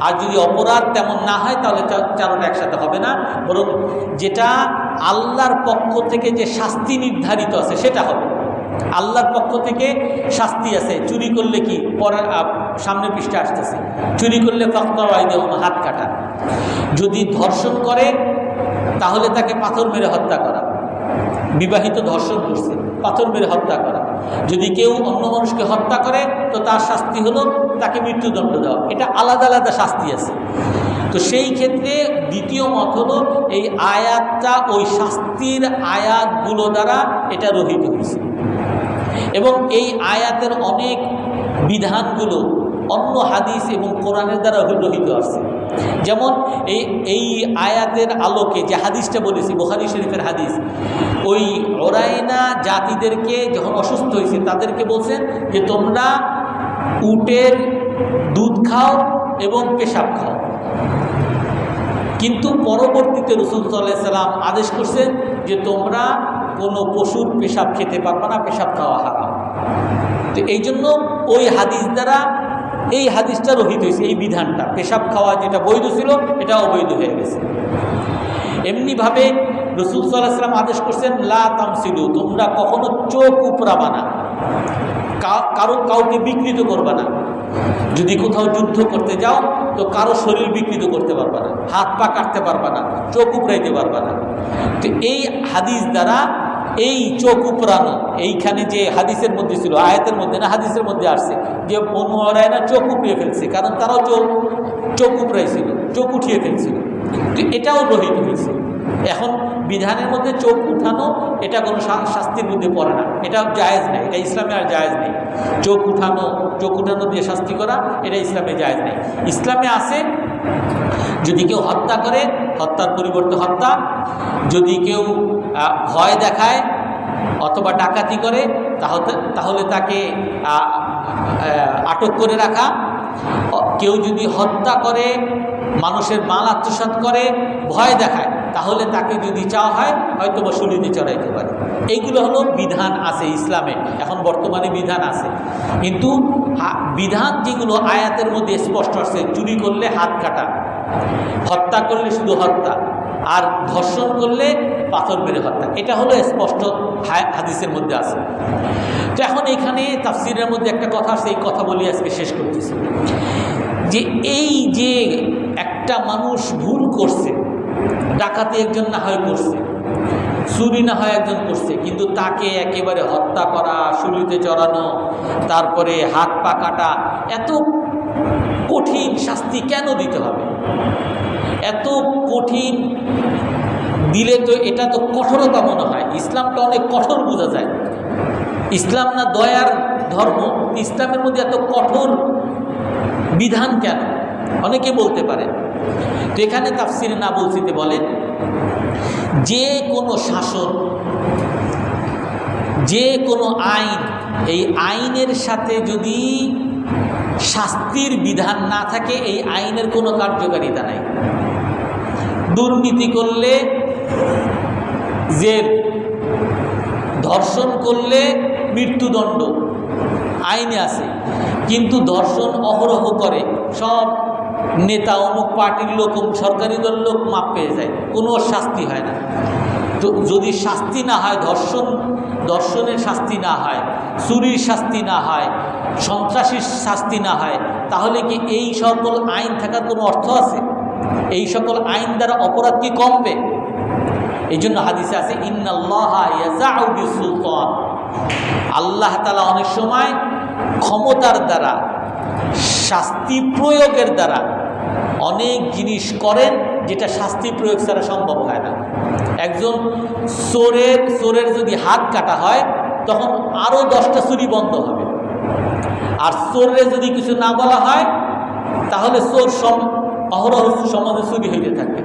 আর যদি অপরাধ তেমন না হয় তাহলে চারোটা একসাথে হবে না, বরং যেটা আল্লাহর পক্ষ থেকে যে শাস্তি নির্ধারিত আছে সেটা হবে। আল্লাহর পক্ষ থেকে শাস্তি আছে, চুরি করলে কি পরের সামনের পৃষ্ঠে আসতেছে, চুরি করলে হাত কাটা, যদি ধর্ষণ করে তাহলে তাকে পাথর মেরে হত্যা করা, বিবাহিত ধর্ষণ করছে, পাথর মেরে হত্যা করা। যদি কেউ অন্য মানুষকে হত্যা করে তো তার শাস্তি হলো তাকে মৃত্যুদণ্ড দেওয়া। এটা আলাদা আলাদা শাস্তি আছে। তো সেই ক্ষেত্রে দ্বিতীয় মত হলো এই আয়াতটা ওই শাস্তির আয়াতগুলো দ্বারা এটা রহিত হয়েছে এবং এই আয়াতের অনেক বিধানগুলো অন্য হাদিস এবং কোরআনের দ্বারা রহিত আসছে। যেমন এই আয়াতের আলোকে যে হাদিসটা বলেছি, বুখারী শরীফের হাদিস, ওই ওরাইনা জাতিদেরকে যখন অসুস্থ হয়েছে তাদেরকে বলছেন যে তোমরা উটের দুধ খাও এবং পেশাব খাও, কিন্তু পরবর্তীতে রাসূল সাল্লাল্লাহু আলাইহি সাল্লাম আদেশ করছেন যে তোমরা কোনো পশুর পেশাব খেতে পারবে না, পেশাব খাওয়া হারাম। তো এই জন্য ওই হাদিস দ্বারা এই হাদিসটা রহিত হয়েছে, এই বিধানটা, পেশাব খাওয়া যেটা বৈধ ছিল এটা অবৈধ হয়ে গেছে। এমনিভাবে রাসূল সাল্লাল্লাহু আলাইহি সাল্লাম আদেশ করছেন লা তামসিলু, তোমরা কখনো চোখ উপড়াবা না, কাউকে বিকৃত করবা না। যদি কোথাও যুদ্ধ করতে যাও তো কারো শরীর বিকৃত করতে পারবা না, হাত পা কাটতে পারবা না, চোখ উপড়াইতে পারবা না। তো এই হাদিস দ্বারা এই চোখ উপড়ানো, এইখানে যে হাদিসের মধ্যে ছিল, আয়াতের মধ্যে না হাদিসের মধ্যে আসছে যে বনু ওরাইনা চোখ উপড়িয়ে ফেলছে, কারণ তারাও চোখ উপড়াইছিল, চোখ উঠিয়ে ফেলছিল। তো এটাও রহিত হয়েছে। এখন বিধানের মধ্যে চোখ উঠানো এটা কোনো শাস্তির মধ্যে পড়ে না, এটা জায়েজ নেই, এটা ইসলামে আর জায়েজ নেই। চোখ উঠানো দিয়ে শাস্তি করা এটা ইসলামে জায়েজ নেই। ইসলামে আছে যদি কেউ হত্যা করে, হত্যার পরিবর্তে হত্যা, যদি কেউ ভয় দেখায় অথবা ডাকাতি করে তাহলে তাকে আটক করে রাখা, কেউ যদি হত্যা করে, মানুষের মাল আত্মসাৎ করে, ভয় দেখায়, তাহলে তাকে যদি চাওয়া হয় হয়তো বা শুলিতে চড়াইতে পারে। এইগুলো হলো বিধান আছে ইসলামে, এখন বর্তমানে বিধান আছে। কিন্তু বিধান যেগুলো আয়াতের মধ্যে স্পষ্ট আছে, চুরি করলে হাত কাটা, হত্যা করলে শুধু হত্যা, আর ধর্ষণ করলে পাথর মেরে হত্যা, এটা হলো স্পষ্ট হাদিসের মধ্যে আছে। তো এখন এখানে তাফসীরের মধ্যে একটা কথা আছে, এই কথা বলি আজকে শেষ করতেছি, যে এই যে একটা মানুষ ভুল করছে, ডাকাতি একজন না হয় করছে, চুরি না হয় একজন করছে, কিন্তু তাকে একেবারে হত্যা করা, শুলিতে চড়ানো, তারপরে হাত পা কাটা, এত কঠিন শাস্তি কেন দিতে হবে? এত কঠিন দিলে তো এটা তো কঠোরতা মনে হয়। ইসলামটা অনেক কঠোর বোঝা যায়। ইসলাম না দয়ার ধর্ম, ইসলামের মধ্যে এত কঠোর বিধান কেন? অনেকে বলতে পারে। তো এখানে তাফসিরে নাবুলসিতে বলেন, যে কোনো শাসন, যে কোনো আইন, এই আইনের সাথে যদি শাস্তির বিধান না থাকে, এই আইনের কোনো কার্যকারিতা নাই। দুর্নীতি করলে জেল, ধর্ষণ করলে মৃত্যুদণ্ড আইনে আছে, কিন্তু ধর্ষণ অহরহ করে সব নেতা, অমুক পার্টির লোক, সরকারি দলের লোক মাপ পেয়ে যায়, কোনো শাস্তি হয় না। তো যদি শাস্তি না হয়, ধর্ষণের শাস্তি না হয়, চুরির শাস্তি না হয়, সন্ত্রাসীর শাস্তি না হয়, তাহলে কি এই সকল আইন থাকার কোনো অর্থ আছে? এই সকল আইন দ্বারা অপরাধ কি কমবে? এই জন্য হাদিসে আছে, ইন্নাল্লাহা ইয়াযাউ বিসুলতান, আল্লাহ তাআলা অনেক সময় ক্ষমতার দ্বারা, শাস্তি প্রয়োগের দ্বারা অনেক জিনিস করেন যেটা শাস্তি প্রয়োগ ছাড়া সম্ভব হয় না। একজন চোরের যদি হাত কাটা হয়, তখন আরও 10টা চুরি বন্ধ হবে। আর চোরে যদি কিছু না বলা হয়, তাহলে চোর অহরহ সমাজে চুরি হইতে থাকে।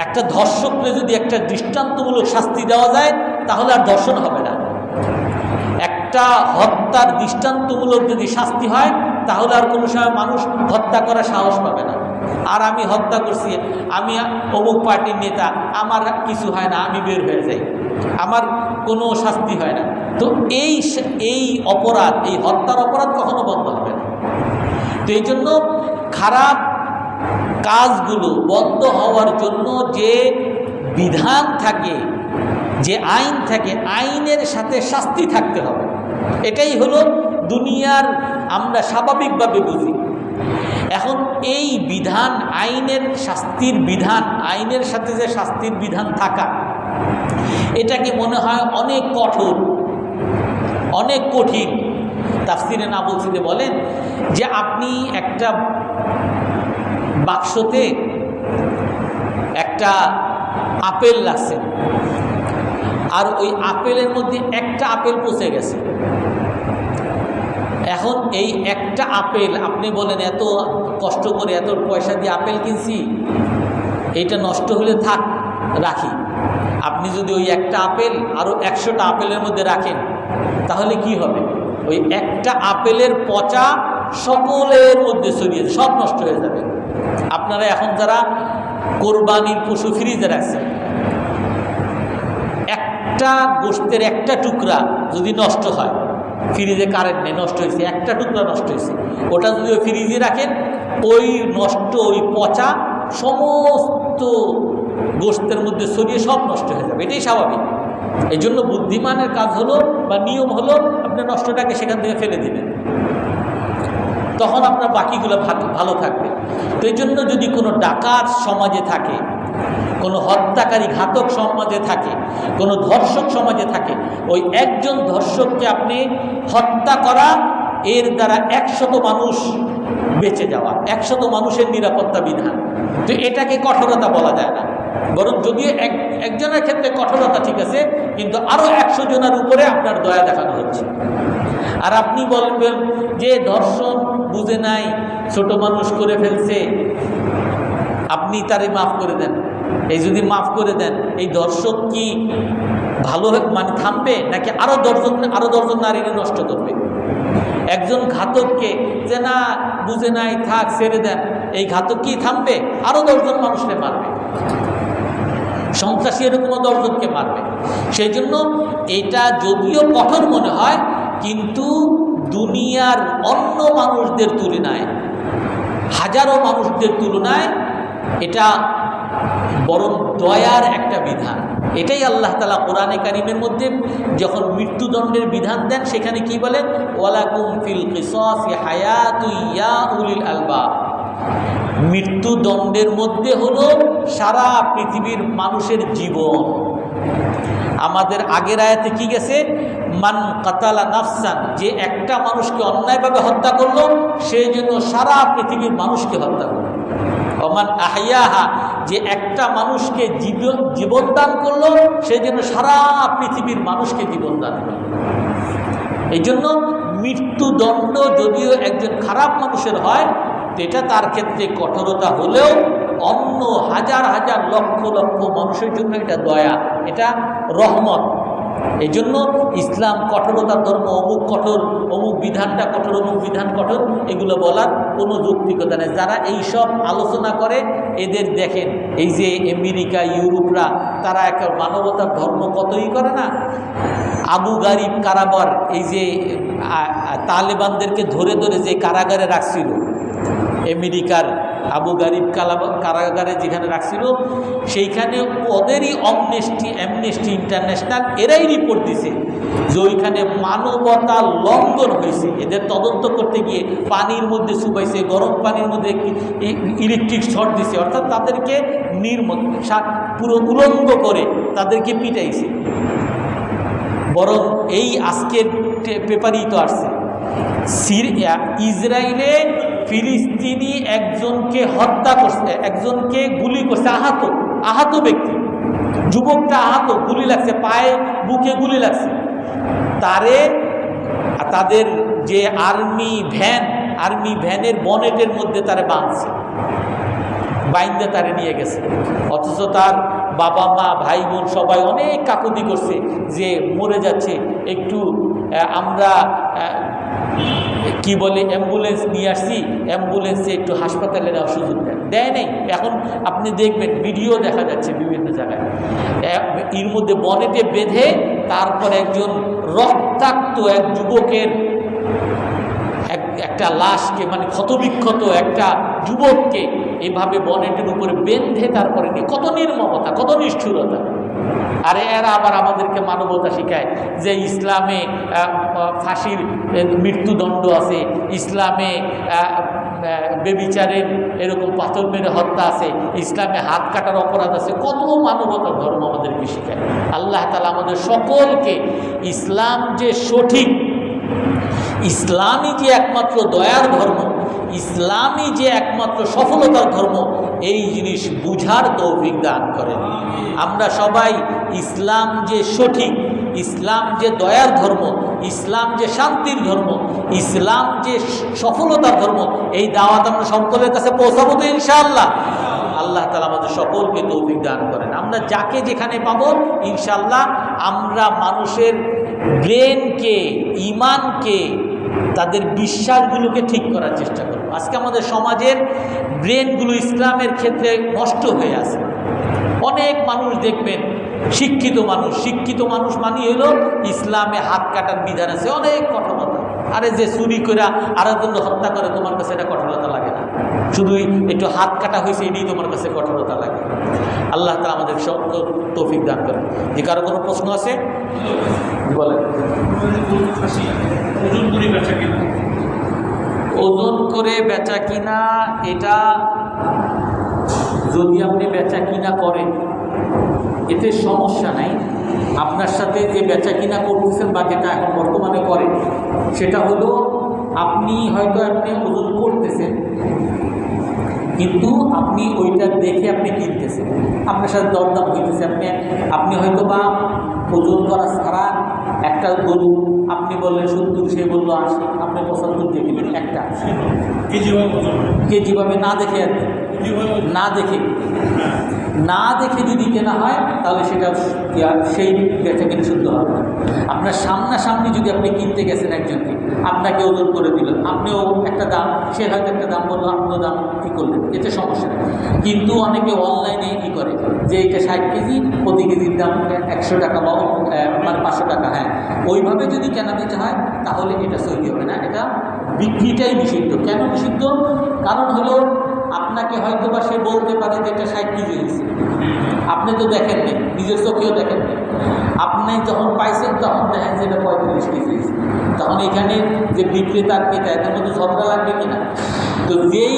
একটা ধর্ষককে যদি একটা দৃষ্টান্তমূলক শাস্তি দেওয়া যায়, তাহলে আর ধর্ষণ হবে না। একটা হত্যার দৃষ্টান্তমূলক যদি শাস্তি হয়, তাহলে আর কোনো সময় মানুষ হত্যা করার সাহস পাবে না। আর আমি হত্যা করছি, আমি অমুক পার্টির নেতা, আমার কিছু হয় না, আমি বের হয়ে যাই, আমার কোনো শাস্তি হয় না। তো এই অপরাধ, এই হত্যার অপরাধ কখনো বন্ধ হবে না। তো এই জন্য খারাপ কাজগুলো বন্ধ হওয়ার জন্য যে বিধান থাকে, যে আইন থাকে, আইনের সাথে শাস্তি থাকতে হবে। এটাই হলো দুনিয়ার আমরা স্বাভাবিকভাবে বুঝি। এখন এই বিধান, আইনের শাস্তির বিধান, আইনের সাথে যে শাস্তির বিধান থাকা, এটাকে মনে হয় অনেক কঠোর, অনেক কঠিন। তাফসিরে নাবুলসিতে বলেন যে আপনি একটা বাক্সতে একটা আপেল লাগছে, আর ওই আপেলের মধ্যে একটা আপেল পচে গেছে। এখন এই একটা আপেল আপনি বলেন, এত কষ্ট করে এত পয়সা দিয়ে আপেল কিনছি, এইটা নষ্ট হলে থাক, রাখি। আপনি যদি ওই একটা আপেল আরও 100টা আপেলের মধ্যে রাখেন, তাহলে কি হবে? ওই একটা আপেলের পচা সকলের মধ্যে ছড়িয়ে সব নষ্ট হয়ে যাবে। আপনারা এখন যারা কোরবানির পশু ফ্রিজে রাখছেন, একটা গোশতের একটা টুকরা যদি নষ্ট হয়, ফ্রিজে কারেন্ট নেই, নষ্ট হয়েছে, একটা টুকরা নষ্ট হয়েছে, ওটা যদি ওই ফ্রিজে রাখেন, ওই নষ্ট, ওই পচা সমস্ত গোশতের মধ্যে ছড়িয়ে সব নষ্ট হয়ে যাবে। এটাই স্বাভাবিক। এই জন্য বুদ্ধিমানের কাজ হলো বা নিয়ম হলো, আপনি নষ্টটাকে সেখান থেকে ফেলে দিবেন, তখন আপনার বাকিগুলো ভালো থাকবে। তো এই জন্য যদি কোনো ডাকাত সমাজে থাকে, কোনো হত্যাকারী ঘাতক সমাজে থাকে, কোনো ধর্ষক সমাজে থাকে, ওই একজন ধর্ষককে আপনি হত্যা করা, এর দ্বারা 100 মানুষ বেঁচে যাওয়া, 100 মানুষের নিরাপত্তা বিধান। তো এটাকে কঠোরতা বলা যায় না, বরং যদিও একজনের ক্ষেত্রে কঠোরতা ঠিক আছে, কিন্তু আরও 100 জনের উপরে আপনার দয়া দেখানো হচ্ছে। আর আপনি বলবেন যে ধর্ষণ বুঝে নাই, ছোট মানুষ করে ফেলছে, আপনি তারে মাফ করে দেন। এই যদি মাফ করে দেন, এই দর্শক কি ভালো মানে থামবে, নাকি আরো দশজন নারীকে নষ্ট করবে? একজন ঘাতককে যে না বুঝে নাই থাক ছেড়ে দেন, এই ঘাতক কি থামবে? আরো 10 জন মানুষকে মারবে, সন্ত্রাসী এরকম 10 জনকে মারবে। সেই জন্য এটা যদিও কঠোর মনে হয়, কিন্তু দুনিয়ার অন্য মানুষদের তুলনায়, হাজারো মানুষদের তুলনায় এটা বরং দয়ার একটা বিধান। এটাই আল্লাহ তাআলা কোরআনে কারিমের মধ্যে যখন মৃত্যুদণ্ডের বিধান দেন, সেখানে কি বলেন? ওয়ালাকুম ফিল কিসাসি হায়াতুন ইয়া উলিল আলবাব। মৃত্যুদণ্ডের মধ্যে হলো সারা পৃথিবীর মানুষের জীবন। আমাদের আগের আয়াতে কি গেছে? মান কাতালা নাফসান, যে একটা মানুষকে অন্যায়ভাবে হত্যা করলো, সেই জন্য সারা পৃথিবীর মানুষকে হত্যা করলো। ওমান আহইয়াহা, যে একটা মানুষকে জীবন দান করলো, সেই জন্য সারা পৃথিবীর মানুষকে জীবন দান করলো। এই জন্য মৃত্যুদণ্ড যদিও একজন খারাপ মানুষের হয়, এটা তার ক্ষেত্রে কঠোরতা হলেও অন্য হাজার হাজার লক্ষ লক্ষ মানুষের জন্য এটা দয়া, এটা রহমত। এই জন্য ইসলাম কঠোরতার ধর্ম, অমুক কঠোর, অমুক বিধানটা কঠোর, অমুক বিধান কঠোর, এগুলো বলার কোনো যৌক্তিকতা নেই। যারা এইসব আলোচনা করে এদের দেখেন, এই যে আমেরিকা, ইউরোপরা, তারা একটা মানবতার ধর্ম কতই করে না। আবু গারিব কারাগার, এই যে তালেবানদেরকে ধরে ধরে যে কারাগারে রাখছিল, আমেরিকার আবু গারিব কারাগারে যেখানে রাখছিল, সেইখানে ওদেরই অ্যামনেস্টি ইন্টারন্যাশনাল এরাই রিপোর্ট দিছে যে ওইখানে মানবতা লঙ্ঘন হয়েছে। এদের তদন্ত করতে গিয়ে পানির মধ্যে চুবাইছে, গরম পানির মধ্যে ইলেকট্রিক শর্ট দিছে, অর্থাৎ তাদেরকে পুরো উলঙ্গ করে তাদেরকে পিটাইছে। বরং এই আজকের পেপারই তো আসছে, ইসরায়েলে ফিলিস্তিনি একজনকে হত্যা করছে, একজনকে গুলি করছে, আহত ব্যক্তি, যুবকটা আহত, গুলি লাগছে পায়ে, বুকে গুলি লাগছে। তাদের যে আর্মি ভ্যানের বনেটের মধ্যে তারে বাইন্দে তারে নিয়ে গেছে। অথচ তার বাবা মা ভাই বোন সবাই অনেক কাকুতি করছে যে মরে যাচ্ছে, একটু আমরা কি বলে অ্যাম্বুলেন্স নিয়ে আসছি, অ্যাম্বুলেন্সে একটু হাসপাতালে নেওয়ার সুযোগ দেয় নেই। এখন আপনি দেখবেন ভিডিও দেখা যাচ্ছে বিভিন্ন জায়গায়, এর মধ্যে বনেটে বেঁধে তারপর একজন রক্তাক্ত এক যুবকের একটা লাশকে, মানে ক্ষতবিক্ষত একটা যুবককে এভাবে বনেটের উপরে বেঁধে তারপরে নিয়ে, কত নির্মমতা, কত নিষ্ঠুরতা। আরে এরা আবার আমাদেরকে মানবতা শিখায় যে ইসলামে ফাঁসির মৃত্যুদণ্ড আছে, ইসলামে বেবিচারের এরকম পাথর মেরে হত্যা আছে, ইসলামে হাত কাটার অপরাধ আছে। কত মানবতার ধর্ম আমাদেরকে শিখায়। আল্লাহ তাআলা আমাদের সকলকে ইসলাম যে সঠিক, ইসলামই যে একমাত্র দয়ার ধর্ম, ইসলামই যে একমাত্র সফলতার ধর্ম, এই জিনিস বুঝার তৌফিক দান করেন। আমরা সবাই ইসলাম যে সঠিক, ইসলাম যে দয়ার ধর্ম, ইসলাম যে শান্তির ধর্ম, ইসলাম যে সফলতার ধর্ম, এই দাওয়াত আমরা সকলের কাছে পৌঁছাবো তো ইনশাআল্লাহ। আল্লাহ তাআলা আমাদের সকলকে তৌফিক দান করেন। আমরা যাকে যেখানে পাবো ইনশাআল্লাহ আমরা মানুষের ব্রেনকে, ইমানকে, তাদের বিশ্বাসগুলোকে ঠিক করার চেষ্টা করব। আজকে আমাদের সমাজের ব্রেনগুলো ইসলামের ক্ষেত্রে নষ্ট হয়ে আছে। অনেক মানুষ দেখবেন শিক্ষিত মানুষ মানে হলো ইসলামে হাত কাটার বিধান আছে, অনেক কঠোরতা। আরে যে চুরি করে আরেকজন হত্যা করে, তোমার কাছে এটা কঠোরতা লাগে না, শুধু একটু হাত কাটা হয়েছে এটাই তোমার কাছে কঠোরতা লাগে। আল্লাহ তাআলা আমাদের সব তৌফিক দান করেন। যে কারো কোনো প্রশ্ন আছে বলেন। ওজন করে বেচা কিনা, এটা যদি আপনি বেচা কিনা করেন এতে সমস্যা নাই। আপনার সাথে যে বেচা কিনা করতেছেন বা যেটা এখন বর্তমানে করেন, সেটা হলো আপনি ওজন করতেছেন, কিন্তু আপনি ওইটা দেখে আপনি কিনতেছেন, আপনার সাথে দরদাম হইতেছে। আপনি হয়তো বা ওজন করা ছাড়া একটা গরু আপনি বললেন 70, সে বললো 80, আপনি 75 দিয়ে কিনবেন। একটা কেজিভাবে না দেখে, না দেখে যদি কেনা হয় তাহলে সেটা সেই বেচা কিনে শুদ্ধ হবে না। আপনার সামনাসামনি যদি আপনি কিনতে গেছেন একজনকে, আপনাকে ওজন করে দিল, আপনিও একটা দাম, সে হয়তো একটা দাম বললো, আপনিও দাম কী করলেন, এতে সমস্যা নেই। কিন্তু অনেকে অনলাইনে কী করে যে এটা 60 কেজি, প্রতি কেজির দাম 100 টাকা বা মানে 500 টাকা, হ্যাঁ, ওইভাবে যদি কেনা বেচা হয় তাহলে এটা সহি হবে না। এটা বিক্রিটাই নিষিদ্ধ। কেন নিষিদ্ধ? কারণ হলো আপনাকে হয়তো বা সে বলতে পারে যে এটা 60 কেজি হয়েছে, আপনি তো দেখেন নি, নিজের চোখেও দেখেন নি, আপনি যখন পাইছেন তখন দেখেন যে এটা 45 কেজি হয়েছে। তখন এখানে যে বিক্রেতা ক্রেতা এদের মধ্যে ঝগড়া লাগবে কিনা? তো যেই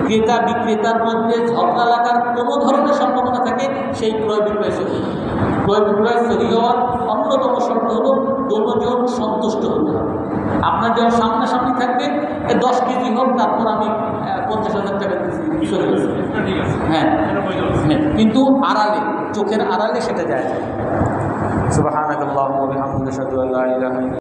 ক্রেতা বিক্রেতার মধ্যে ঝগড়া লাগার কোনো ধরনের সম্ভাবনা থাকে সেই ক্রয় বিক্রয় সহি। ক্রয় বিক্রয় সহি হওয়ার অন্যতম শর্ত হলো দুজন সন্তুষ্ট হতে হবে। আপনার যখন সামনাসামনি থাকবে 10 কেজি হোক, তারপর আমি 50,000 টাকা দিচ্ছি, হ্যাঁ, কিন্তু আড়ালে, চোখের আড়ালে সেটা যায়। সুবহানাকাল্লাহুম্মা ওয়া বিহামদিকা আশহাদু আল্লা ইলাহা ইল্লা